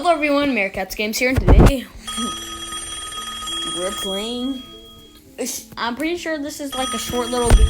Hello everyone, Meerkats Games here, and today we're playing. I'm pretty sure this is like a short little game.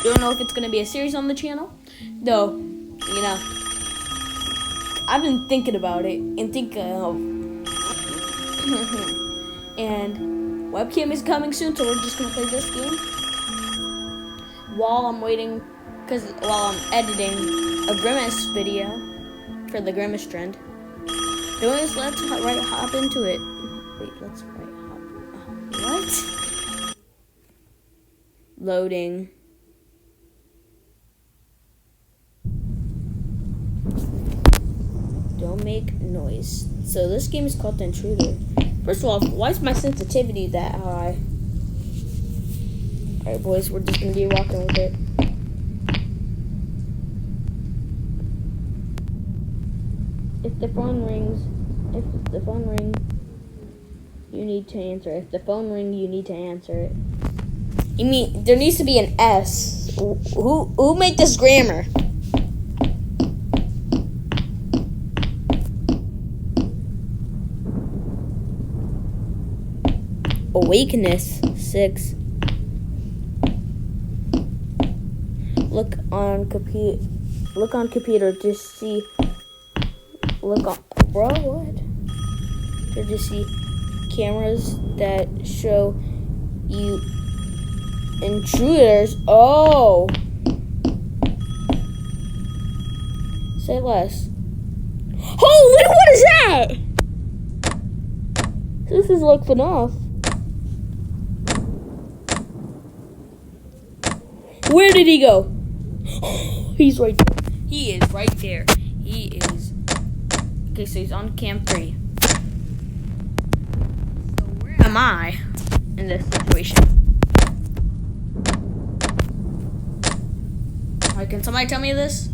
Don't know if it's gonna be a series on the channel, though. You know, I've been thinking about it and thinking of, and webcam is coming soon, so we're just gonna play this game while I'm waiting, while I'm editing a Grimace video for the Grimace trend. Anyways, let's hop into it. Wait, let's hop. What? Loading. Don't make noise. So this game is called the Intruder. First of all, why is my sensitivity that high? Alright boys, we're just gonna be rocking with it. If the phone rings, you need to answer. If the phone rings, you need to answer it. You mean there needs to be an S? Who made this grammar? Awakeness 6. Look on computer to see. Look on, bro, what? To just see cameras that show you intruders. Oh! Say less. Holy, what is that? This is like FNAF. Where did he go? He's right there. He is right there. He is. Okay, so he's on cam 3. So where am I in this situation? Alright, can somebody tell me this?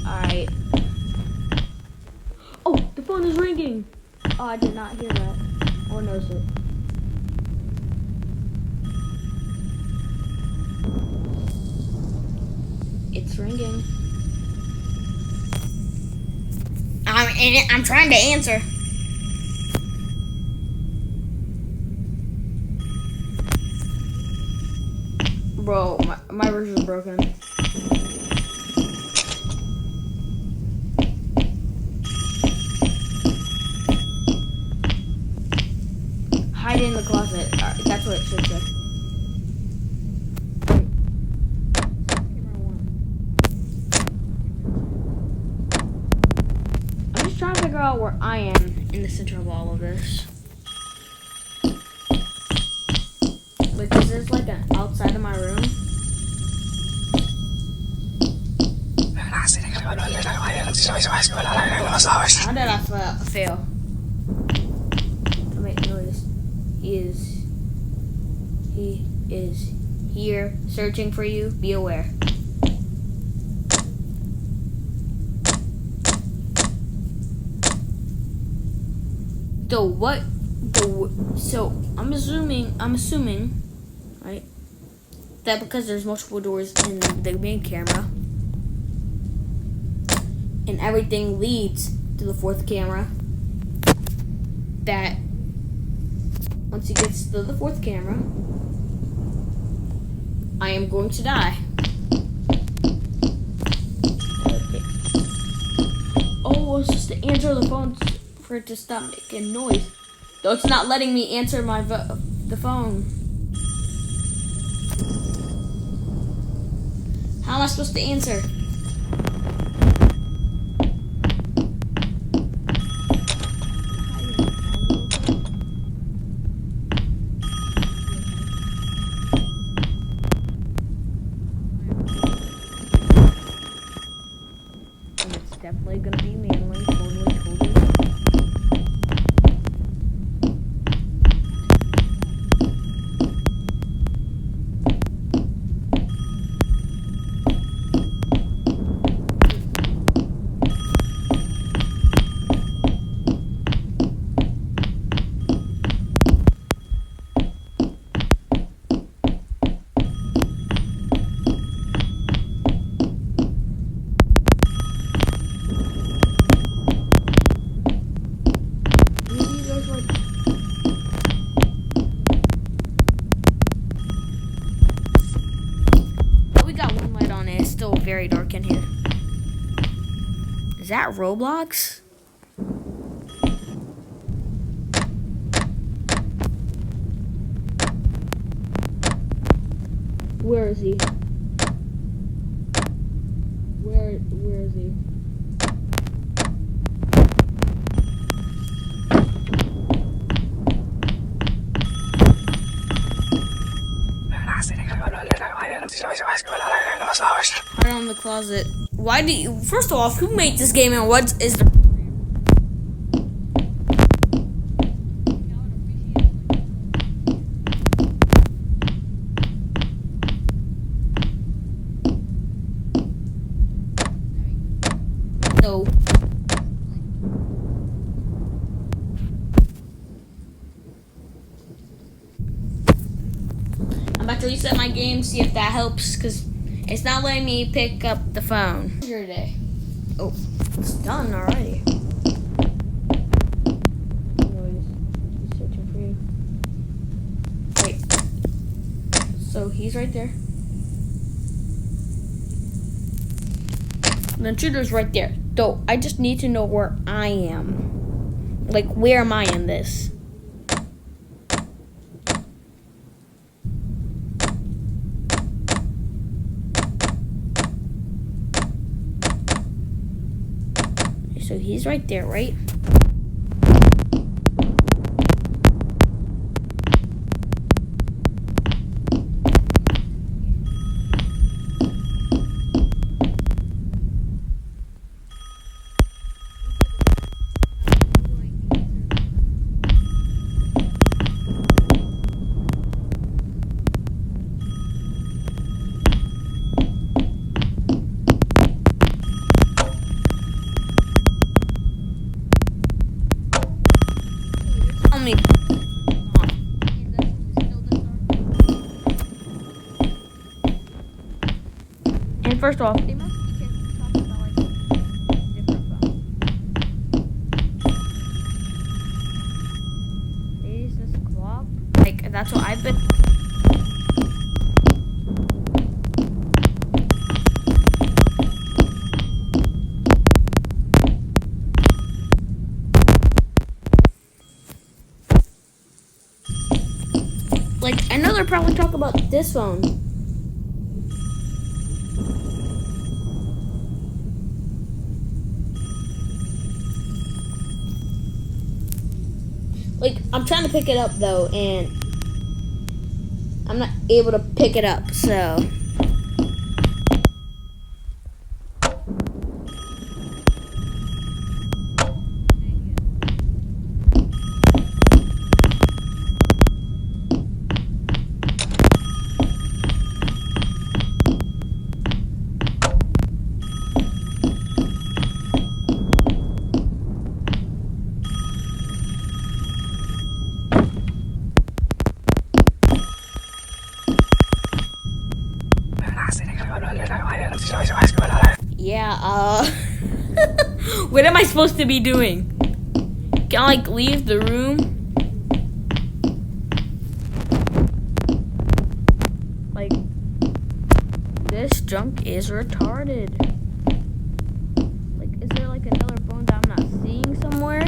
Alright. Oh, the phone is ringing. Oh, I did not hear that. Or notice it. It's ringing. I'm trying to answer. Bro, my version's broken. Hide in the closet. That's what it should say. Trying to figure out where I am in the center of all of this. Wait, is this like an outside of my room? How did I fail? Make noise. He is here searching for you. Be aware. So I'm assuming, right, that because there's multiple doors in the main camera, and everything leads to the fourth camera, that once he gets to the fourth camera, I am going to die. Okay. Oh, it's just to answer the phone for it to stop making noise. Though it's not letting me answer the phone. How am I supposed to answer? And it's definitely gonna be manly, totally. We got one light on it. It's still very dark in here. Is that Roblox? Where is he? Where is he? Right on the closet. Why do you? First off, who made this game and what is the? No. I'm about to reset my game, see if that helps, because it's not letting me pick up the phone. Your day. Oh, it's done already. Anyways, he's searching for you. Wait. So he's right there. The intruder's right there. So I just need to know where I am. Like, where am I in this? So he's right there, right? Me. And first off, they must be talking about like different phone. Is this clock? Like that's what I've been. Like, I know they're probably talking about this phone. Like, I'm trying to pick it up, though, and I'm not able to pick it up, so... Yeah, what am I supposed to be doing? Can I, like, leave the room? Like, this junk is retarded. Like, is there, like, another phone that I'm not seeing somewhere?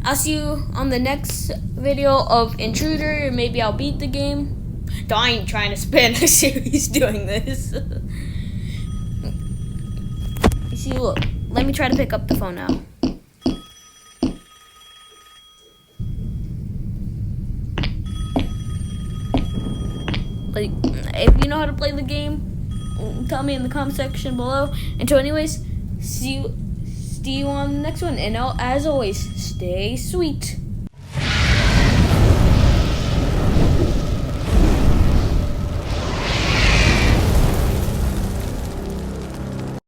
I'll see you on the next video of Intruder. Maybe I'll beat the game. Though I ain't trying to spin. I see he's doing this. You see, look. Let me try to pick up the phone now. Like, if you know how to play the game, tell me in the comment section below. And so anyways, see you on the next one. And as always, stay sweet.